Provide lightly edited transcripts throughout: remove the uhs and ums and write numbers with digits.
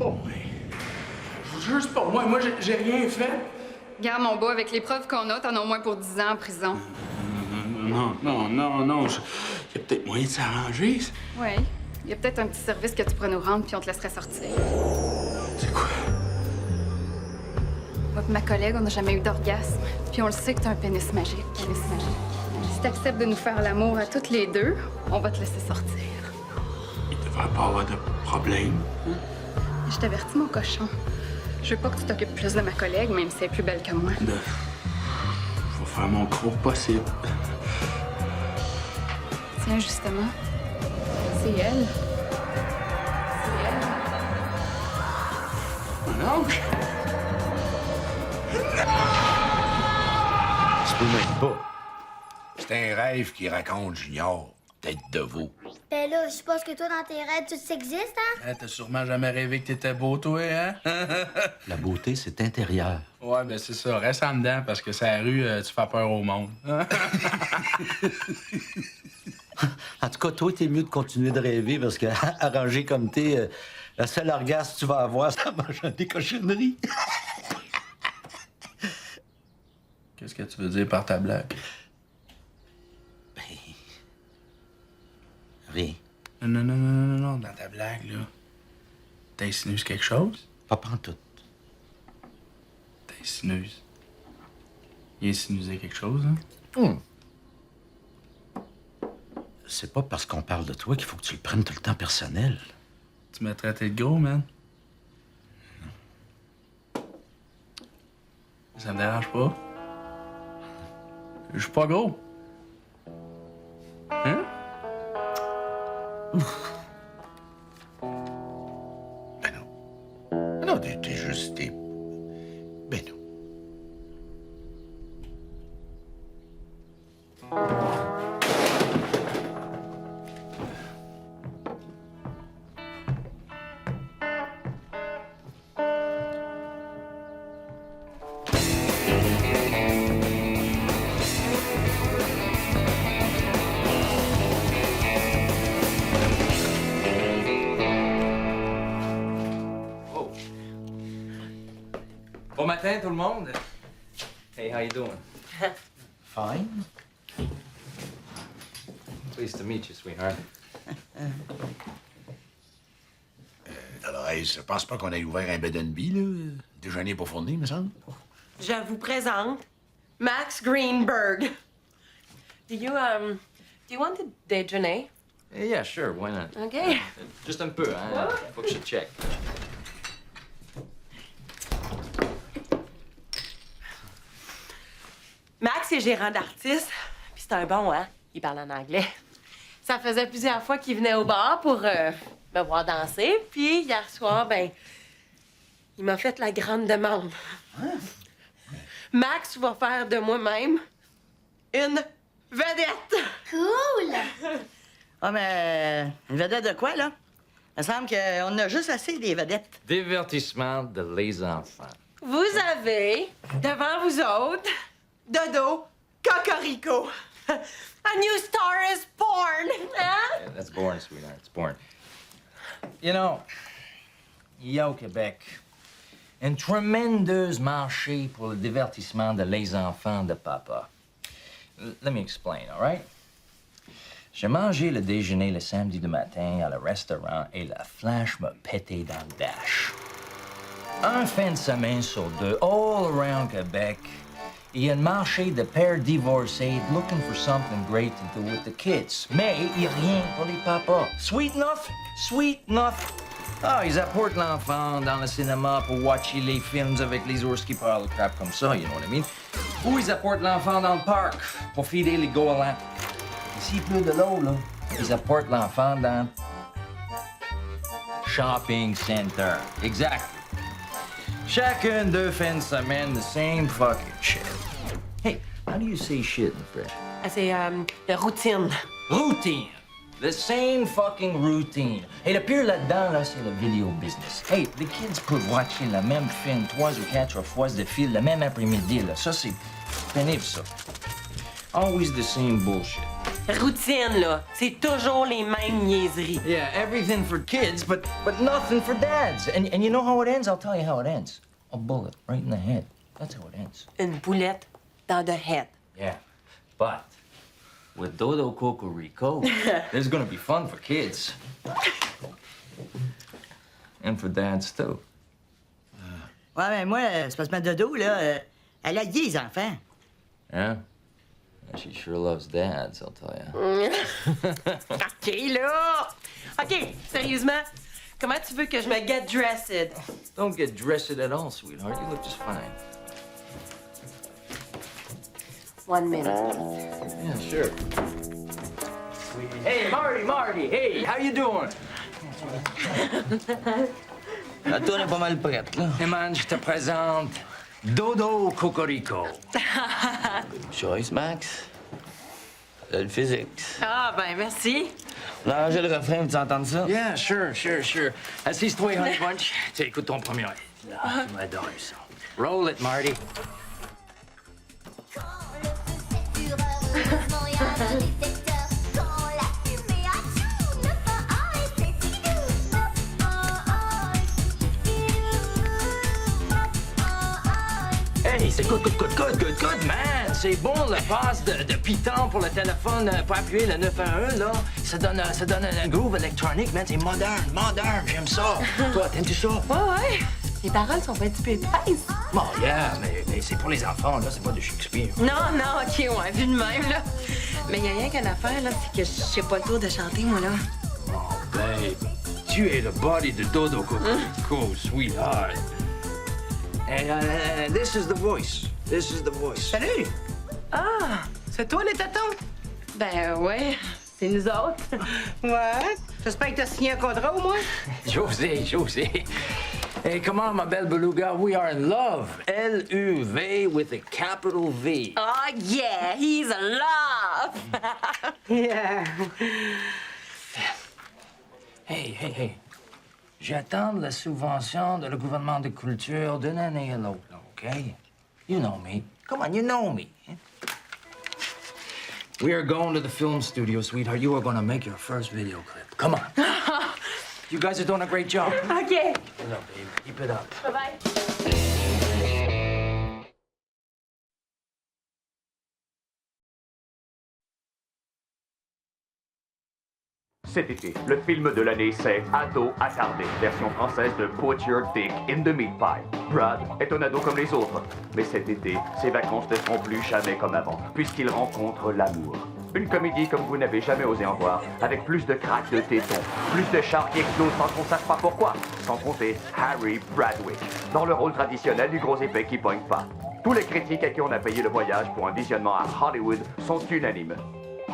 pas moi. Je vous jure, c'est pas moi. Moi, j'ai rien fait. Regarde, mon beau, avec les preuves qu'on a, t'en as au moins pour 10 ans en prison. Non. Il y a peut-être moyen de s'arranger. Oui. Il y a peut-être un petit service que tu pourrais nous rendre, puis on te laisserait sortir. C'est quoi? Moi et ma collègue, on n'a jamais eu d'orgasme. Puis on le sait que t'as un pénis magique. Si t'acceptes de nous faire l'amour à toutes les deux, on va te laisser sortir. Il devrait pas avoir de problème. Je t'avertis, mon cochon. Je veux pas que tu t'occupes plus de ma collègue, même si elle est plus belle que moi. Je vais faire mon cours possible. Tiens, justement. C'est elle. C'est elle. Mon oncle? Tu peux même pas. C'est un rêve qui raconte Junior, tête de veau. Ben là, je suppose que toi, dans tes rêves, tout ça existe, hein? Hein, t'as sûrement jamais rêvé que t'étais beau, toi, hein? La beauté, c'est intérieur. Ouais, ben c'est ça. Reste en dedans, parce que c'est la rue, tu fais peur au monde. En tout cas, toi, t'es mieux de continuer de rêver parce que, arrangé comme t'es, le seul orgasme que tu vas avoir, c'est en mangeant des cochonneries. Qu'est-ce que tu veux dire par ta blague? Ben... Rien. Non, dans ta blague, là. T'insinues quelque chose? Pas pantoute. T'insinues. Il insinusé quelque chose, hein? C'est pas parce qu'on parle de toi qu'il faut que tu le prennes tout le temps personnel. Tu m'as traité de gros, man. Ça me dérange pas. Je suis pas gros. Hein? Ben non. Non, t'es juste... Ben non. Bon matin, tout le monde. Hey, how you doing? Fine. Pleased to meet you, sweetheart. Alors, hey, je pense pas qu'on ait ouvert un bed and bee, là. Déjeuner pas fourni, me semble. Je vous présente Max Greenberg. Do you want to déjeuner? Yeah, sure, why not? OK. Juste un peu, hein? Faut que je check. Max est gérant d'artiste, puis c'est un bon, hein? Il parle en anglais. Ça faisait plusieurs fois qu'il venait au bar pour me voir danser, puis hier soir, ben, il m'a fait la grande demande. Max va faire de moi-même une vedette. Cool! Ah, mais une vedette de quoi, là? Il me semble qu'on a juste assez des vedettes. Divertissement de les enfants. Vous avez, devant vous autres, Dodo Cocorico. A new star is born, hein? Yeah, that's born, sweetheart. It's born. You know, il y a au Québec un tremendous marché pour le divertissement de les enfants de papa. Let me explain, all right? J'ai mangé le déjeuner le samedi du matin à le restaurant et la flash m'a pété dans le dash. Un fin de semaine sur deux, all around Québec, il y a un marché de pères divorcés looking for something great to do with the kids. Mais il n'y a rien pour les papas. Sweet enough? Sweet enough? Ah, ils apportent l'enfant dans le cinéma pour watcher les films avec les ours qui parlent crap comme ça, you know what I mean? Ou ils apportent l'enfant dans le parc pour filer les goélands. Et s'il pleut de l'eau, là, ils apportent l'enfant dans shopping center. Exact. Chacun deux fins de semaine, the same fucking shit. Hey, how do you say shit in French? Ah, c'est de routine. Routine. The same fucking routine. Et le pire là-dedans, là, c'est le video business. Hey, les kids peuvent watcher la même film 3 ou 4 fois de fil le même après-midi, là. Ça, c'est pénible, ça. Always the same bullshit. routine, là. C'est toujours les mêmes niaiseries. Yeah, everything for kids, but nothing for dads. And you know how it ends? I'll tell you how it ends. A bullet right in the head. That's how it ends. Une boulette dans the head. Yeah, but with Dodo Cocorico, there's gonna be fun for kids. And for dads, too. Ouais, mais moi, c'est parce que ma dodo, là, elle a les enfants. Yeah? She sure loves dads, I'll tell you. OK, là! OK, sérieusement, comment tu veux que je me get dressed? Don't get dressed at all, sweetheart. You look just fine. 1 minute. Yeah, sure. Hey, Marty, hey, how you doing? La tourne est pas mal prête, là. Hey, man, je te présente Dodo Cocorico. Choice, Max. Le physique. Ah, ben merci. On a arrangé le refrain, tu entends ça? Yeah, sure. Assise-toi, Honey Bunch. Tiens, écoute ton premier. Là, tu m'adores ça. Roll it, Marty. Hey, c'est good, man! C'est bon, le passe de Python pour le téléphone, pour appuyer le 911, là. Ça donne un groove électronique, man. C'est moderne, j'aime ça. Toi, t'aimes-tu ça? Ouais. Les paroles sont un petit peu épaisses. Bon, yeah, mais c'est pour les enfants, là, c'est pas de Shakespeare. Non, OK, ouais, vu de même, là. Mais il y a rien qu'une affaire, là, c'est que je sais pas le tour de chanter, moi, là. Oh, babe, tu es le body de Dodo Cocorico, sweetheart. And this is the voice. Salut! Ah, C'est toi, les tatons? ben ouais, c'est nous autres. Ouais. J'espère que t'as signé un contrat, au moins. José. Hey, come on, ma belle beluga. We are in love. L-U-V with a capital V. Oh, yeah, he's in love. Yeah. Hey. J'attends la subvention de le gouvernement de culture d'une année à l'autre, OK? You know me. Come on, you know me. We are going to the film studio, sweetheart. You are going to make your first video clip. Come on. You guys are doing a great job. OK. Keep it up, baby. Keep it up. Bye-bye. Cet été, le film de l'année, c'est Ado attardé, version française de Put Your Dick in the Meat Pie. Brad est un ado comme les autres, mais cet été, ses vacances ne seront plus jamais comme avant, puisqu'il rencontre l'amour. Une comédie comme vous n'avez jamais osé en voir, avec plus de craques de tétons, plus de chars qui explosent sans qu'on sache pas pourquoi, sans compter Harry Bradwick, dans le rôle traditionnel du gros épais qui pogne pas. Tous les critiques à qui on a payé le voyage pour un visionnement à Hollywood sont unanimes.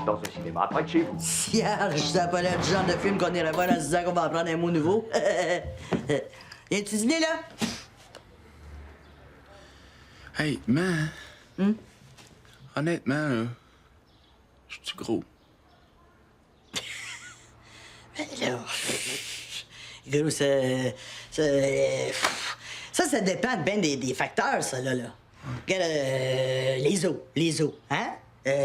Dans un cinéma près de chez vous. Cierge, ça pas l'air du genre de film qu'on irait voir en se disant qu'on va apprendre un mot nouveau. Viens-tu dîner, là? Hey, man. Honnêtement, là, je suis gros. Ben là... Gros, ça dépend bien des facteurs, ça, là. Regarde, les os, hein?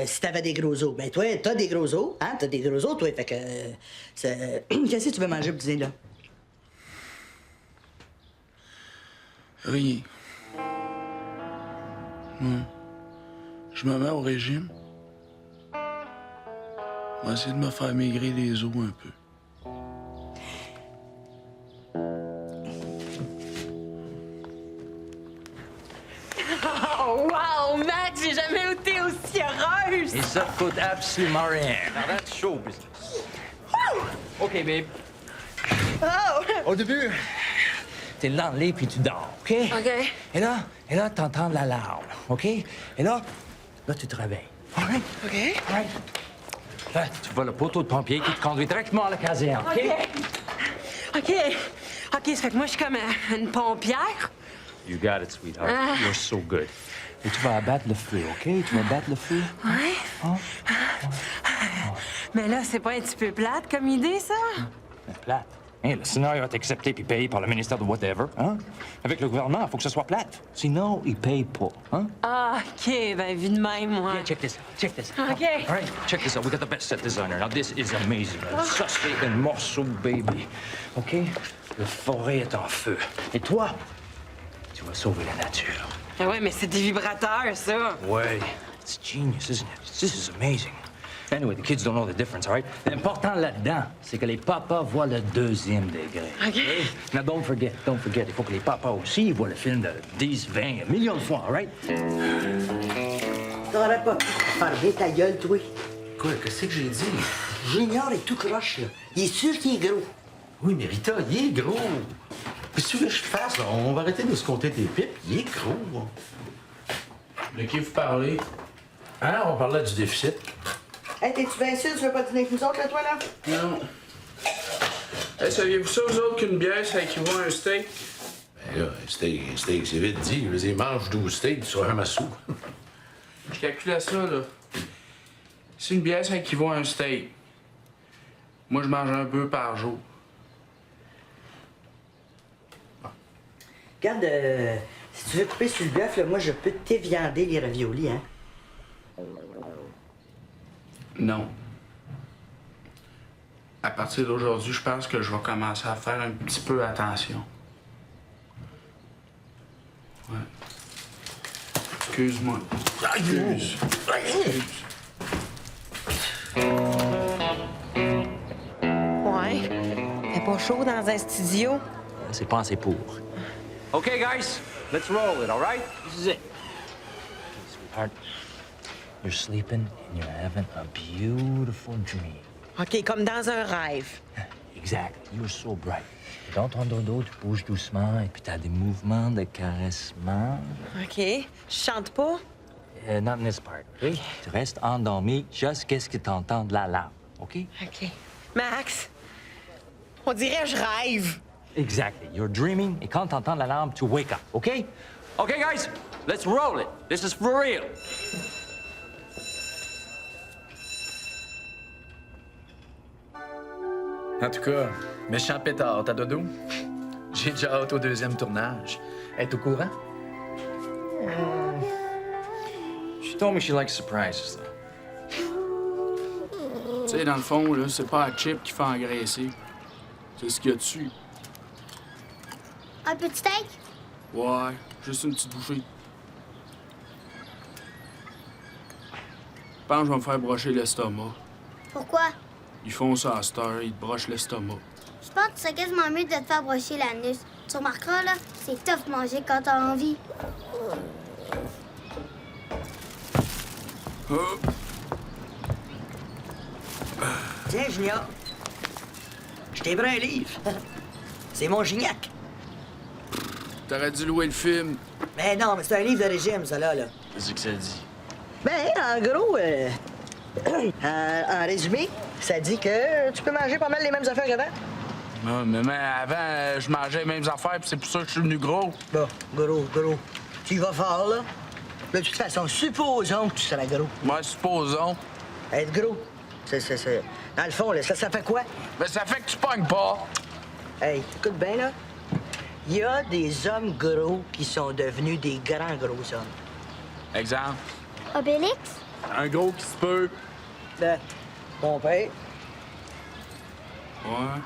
Si t'avais des gros os, ben toi, t'as des gros os, hein? T'as des gros os, toi, fait que... Qu'est-ce que tu veux manger pour dîner, là? Rien. Je me mets au régime. On va essayer de me faire maigrir les os un peu. Oh, wow, Max, j'ai jamais été aussi heureuse. Et ça coûte absolument rien. Now that's show business. OK, babe. Oh! Au début, t'es dans le lit puis tu dors, OK? OK. Et là, t'entends l'alarme, OK? Et là, tu te réveilles. All right? OK. All right. Là, tu vois le poteau de pompier qui te conduit directement à la caserne, OK? OK, ça fait que moi, je suis comme une pompière. You got it, sweetheart. You're so good. Et tu vas abattre le feu, OK? Tu vas abattre le feu. Ouais. Hein? Mais là, c'est pas un petit peu plate comme idée, ça? Mais plate. Hein, le scénario est accepté puis payé par le ministère de whatever. Hein? Avec le gouvernement, il faut que ce soit plate. Sinon, ils payent pas. Hein? Ah, OK. Ben, vu de même, moi. Yeah, check this out. Check this out. OK. All right, check this out. We got the best set designer. Now, this is amazing. Ça, c'est un morceau, baby. OK? Le forêt est en feu. Et toi, tu vas sauver la nature. Ah ouais, mais c'est des vibrateurs, ça. Ouais. It's genius, isn't it? This is amazing. Anyway, the kids don't know the difference, all right? L'important là-dedans, c'est que les papas voient le deuxième degré. OK. Now, don't forget. Il faut que les papas aussi voient le film de 10, 20, un million de fois, all right? T'aurais pas pu fermer ta gueule, toi. Quoi, qu'est-ce que j'ai dit? Junior est tout croche, là. Il est sûr qu'il est gros. Oui, mais Rita, il est gros. Qu'est-ce que tu veux que je fasse, là? On va arrêter de se compter tes pipes. Il est gros. De qui vous parlez? Hein? On parlait du déficit. Hey, t'es-tu bien sûr que tu veux pas dîner avec nous autres, là, toi, là? Non. Hey, saviez-vous ça, vous autres, qu'une bière, ça équivaut à un steak? Ben là, un steak, c'est vite dit. Je veux dire, mange 12 steaks sur un massou. Je calculais ça, là. Si une bière, ça équivaut à un steak, moi, je mange un bœuf par jour. Regarde, si tu veux couper sur le bœuf, là, moi, je peux t'éviander les raviolis, hein? Non. À partir d'aujourd'hui, je pense que je vais commencer à faire un petit peu attention. Ouais. Excuse-moi. Excuse. Ouais. Fait pas chaud dans un studio. C'est pas assez pour. Okay, guys, let's roll it, all right? This is it. Okay, sweetheart, you're sleeping and you're having a beautiful dream. OK, comme dans un rêve. Exactly. You're so bright. Dans ton dodo, tu bouges doucement et puis t'as des mouvements de caressement. OK. Je chante pas? Not in this part, OK? Tu restes endormi jusqu'à ce que tu entends de l'alarme, OK? OK. Max, on dirait que je rêve. Exactly. You're dreaming et quand tu entends l'alarme, tu wake up, OK? OK, guys, let's roll it. This is for real. En tout cas, méchant pétard, ta dodo. J'ai déjà hâte au deuxième tournage. Est au courant? She told me she likes surprises, though. Tu sais, dans le fond, là, c'est pas la chip qui fait engraisser. C'est ce qu'il y a dessus. Un petit steak? Ouais, juste une petite bouchée. Je pense que je vais me faire brocher l'estomac. Pourquoi? Ils font ça à cette heure, ils te brochent l'estomac. Je pense que c'est quasiment mieux de te faire brocher l'anus. Tu remarqueras, là, c'est tough manger quand t'as envie. Oh. Tiens, Junior. Je t'ai pris un livre. C'est mon Gignac. T'aurais dû louer le film. Mais non, mais c'est un livre de régime, ça, là. Qu'est-ce que ça dit? Ben, en gros, en résumé, ça dit que tu peux manger pas mal les mêmes affaires qu'avant. Non, mais avant, je mangeais les mêmes affaires, puis c'est pour ça que je suis venu gros. Bon, gros. Tu y vas fort, là. De toute façon, supposons que tu seras gros. Moi, supposons. Être gros, c'est... Dans le fond, là, ça fait quoi? Ben, ça fait que tu pognes pas. Hey, écoute bien, là. Il y a des hommes gros qui sont devenus des grands gros hommes. Exemple, Obélix? un gros qui se peut. Ben, mon père. Ouais.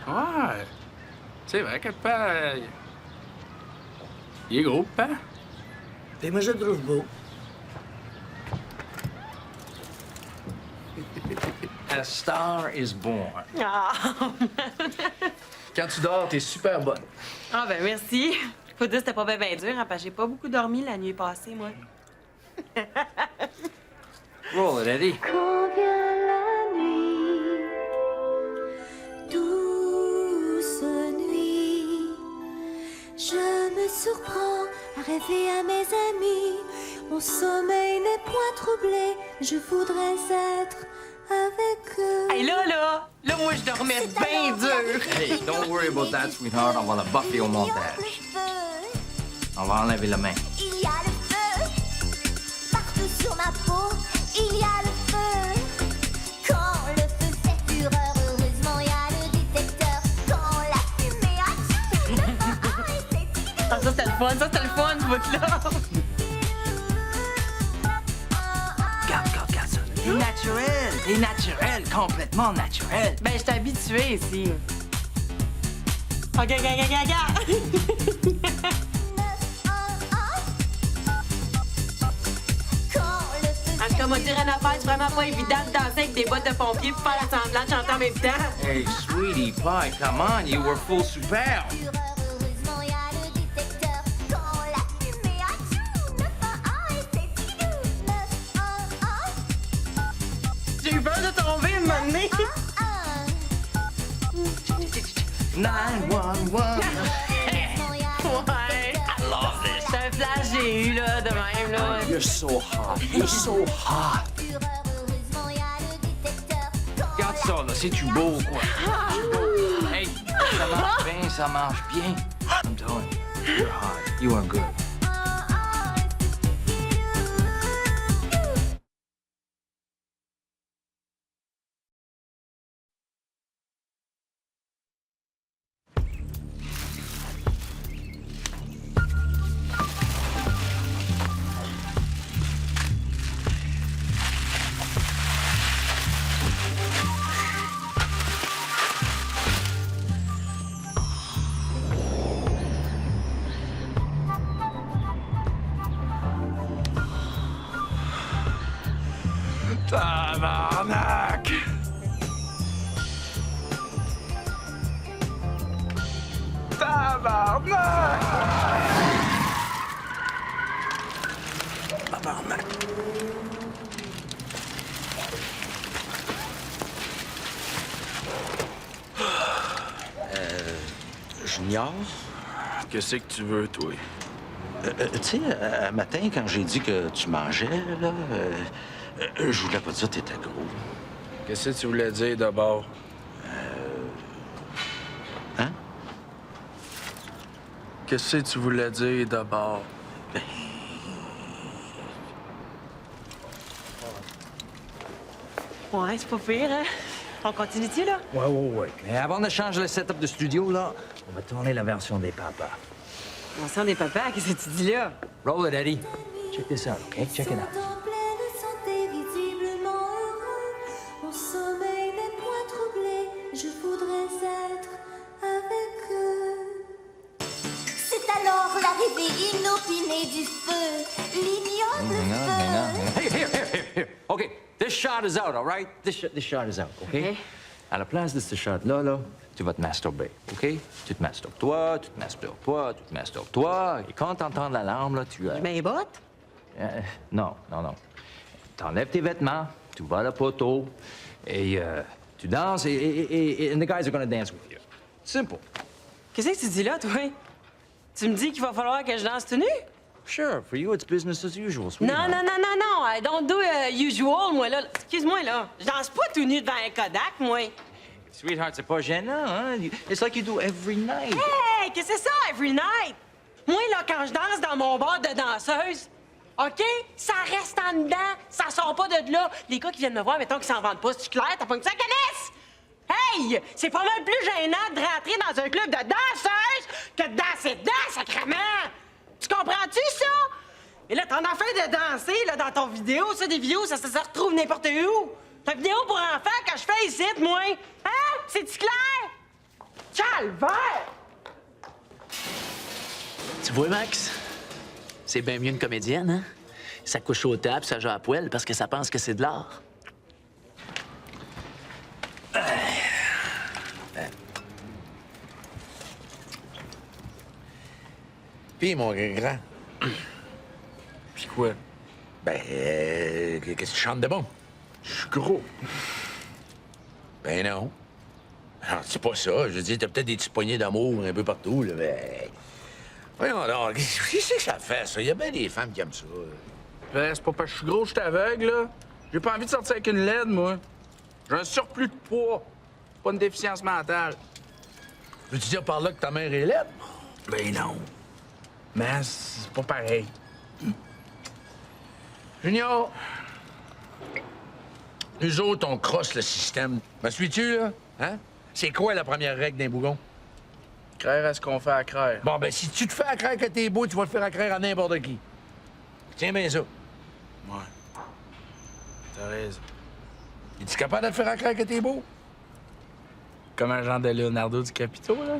Ouais. C'est vrai que le père... il est gros, le père. Puis moi, je le trouve beau. A star is born. Ah, Quand tu dors, t'es super bonne. ah ben merci. Faut dire que c'était pas bien dur, hein, parce que j'ai pas beaucoup dormi la nuit passée, moi. Roll it, Eddie. Quand vient la nuit, douce nuit, je me surprends à rêver à mes amis. Mon sommeil n'est point troublé, je voudrais être avec eux. Hey, là, moi, je dormais bien dur. Hey, don't worry about that, sweetheart. On va la buffer au montage. On va enlever la main. Il y a le feu, partout sur ma peau, il y a le feu. Quand le feu fait fureur, heureusement fun. Ça, c'était le fun, ce bout-là. Regarde ça. T'es naturel. T'es naturel, complètement naturel. Ben, je suis habituée ici. OK. En tout cas, moi, dire une affaire, c'est vraiment pas évident de danser avec des bottes de pompiers pour faire semblant de chanter en même temps. Hey, sweetie pie, come on, you were full superbe. Heureusement, y a le détecteur. Quand la fumée a tout, 911 et c'est si doux. 911. J'ai eu peur de tomber une moment donné. 911. Ouais. I love this. C'est un flash que j'ai eu, là, de même, là. You're so hot. You're so hot. Heureusement, y a le détecteur. Regarde ça, là. C'est-tu beau, quoi? Hey, ça marche bien. I'm telling you, you're hot. You are good. Tabarnak! Tabarnak! Tabarnak! Junior, Qu'est-ce que tu veux, toi? tu sais, un matin, quand j'ai dit que tu mangeais, là, je voulais pas dire que t'étais gros. Qu'est-ce que tu voulais dire d'abord? Hein? Qu'est-ce que tu voulais dire d'abord? Ouais, c'est pas pire, hein? On continue-tu, là? Ouais. Mais avant de changer le setup de studio, là, on va tourner la version des papas. On des papas, qu'est-ce que tu dis là? Roll it, Eddie. Check this out, OK? Check it out. En pleine santé, visiblement heureux. Mon sommeil n'est point troublé. Je voudrais être avec eux. C'est alors l'arrivée inopinée du feu. L'ignoble feu. Here. OK, this shot is out, all right? This shot is out, OK? OK. À la place de ce shot-là, là, tu vas te masturber, OK? Tu te masturbes toi, tu te masturbes toi, tu te masturbes toi. Et quand t'entends l'alarme, là, tu... Je mets les bottes? Non. T'enlèves tes vêtements, tu vas à la poteau, et tu danses, et and the guys are gonna dance with you. Simple. Qu'est-ce que tu dis là, toi? Tu me dis qu'il va falloir que je danse tout nu? Sure, for you, it's business as usual, sweetheart. Non. I don't do usual, moi, là. Excuse-moi, là. Je danse pas tout nu devant un Kodak, moi. Sweetheart, c'est pas gênant, hein? It's like you do every night. Hey, qu'est-ce que c'est ça, every night? Moi, là, quand je danse dans mon bar de danseuse, OK? Ça reste en dedans, ça sort pas de là. Les gars qui viennent me voir, mettons qu'ils s'en vendent pas, c'est clair, t'as pas une ça canisse? Hey! C'est pas mal plus gênant de rentrer dans un club de danseuses que de danser dedans, sacrément! Tu comprends-tu, ça? Et là, t'en as fait de danser, là, dans ton vidéo. Ça, des vidéos, ça se retrouve n'importe où. Ta vidéo pour enfants que je fais ici, moi. Hein? C'est-tu clair? Calvaire! Tu vois, Max? C'est bien mieux une comédienne, hein? Ça couche aux tables, ça joue à poêle parce que ça pense que c'est de l'art. Puis, mon grand. Pis quoi? Ben, qu'est-ce que tu chantes de bon? Je suis gros. Ben non. Alors, c'est pas ça. Je veux dire, t'as peut-être des petites poignées d'amour un peu partout, là, mais... Voyons donc, qu'est-ce que ça fait, ça? Il y a bien des femmes qui aiment ça. Ben, c'est pas parce que je suis gros, je suis aveugle, là. J'ai pas envie de sortir avec une laide, moi. J'ai un surplus de poids, pas une déficience mentale. Veux-tu dire par là que ta mère est laide? Ben non. Mais c'est pas pareil. Junior, nous autres, on crosse le système. Me suis-tu, là? Hein? C'est quoi la première règle d'un bougon? Craire à ce qu'on fait à craire. Bon, ben, si tu te fais à craire que t'es beau, tu vas te faire à craire à n'importe qui. Tiens bien ça. Ouais. T'as raison. Es-tu capable de te faire à craire que t'es beau? Comme un genre de Leonardo DiCaprio, là?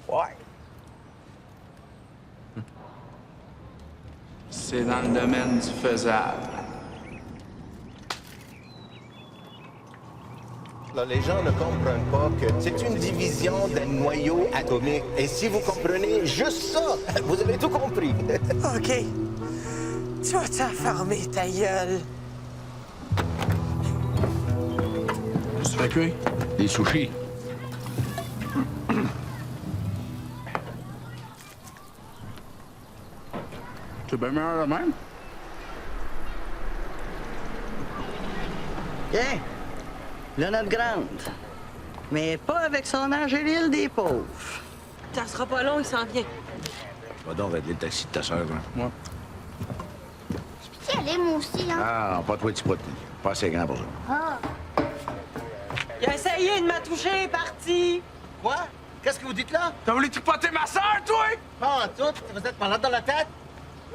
Ouais. C'est dans le domaine du faisable. Là, les gens ne comprennent pas que c'est une division d'un noyau atomique. Et si vous comprenez juste ça, vous avez tout compris. OK. Tu vas t'affarmer ta gueule. Tu fais cuire? Des sushis. C'est bien meilleur de même. Tiens, là, notre grande. Mais pas avec son Angélil des pauvres. Ça sera pas long, il s'en vient. Va donc régler le taxi de ta sœur, hein. Ouais. Je peux y aller, moi aussi, hein? Ah, pas toi, petit pote. Pas assez grand pour ça. Ah. Il a essayé de me toucher, il est parti. Quoi? Qu'est-ce que vous dites là? T'as voulu tripoter ma sœur, toi? Pas en tout. Vous êtes malade dans la tête?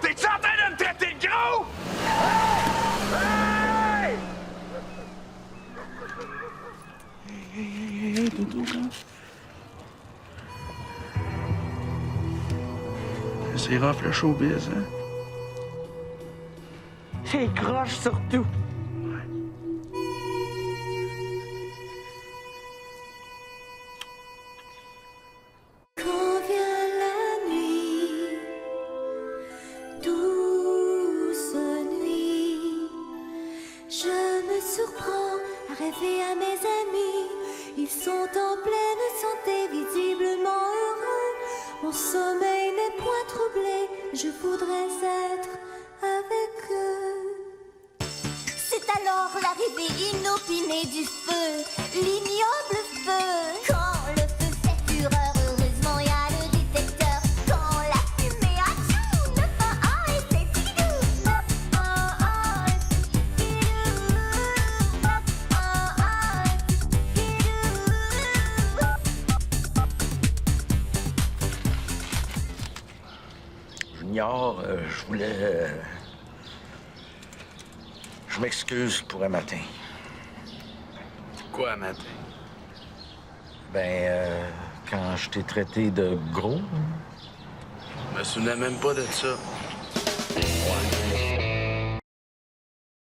T'es-tu en train de me traiter de gros? Hey, Dodo, là. C'est rough, le showbiz, hein? C'est croche surtout. Quand vient la nuit, douce nuit, je me surprends à rêver à mes amis. Ils sont en pleine santé, visiblement heureux. Mon sommeil n'est point troublé, je voudrais être avec eux. C'est alors l'arrivée inopinée du feu, l'ignoble feu. Quand le feu fait fureur, heureusement y a le détecteur. Quand la fumée a tout, 911 et c'est si doux. 911, c'est si doux. 911, Junior, je voulais... Je m'excuse pour un matin. Quoi, matin? Quand je t'ai traité de gros. Je me souvenais même pas de ça. Ouais.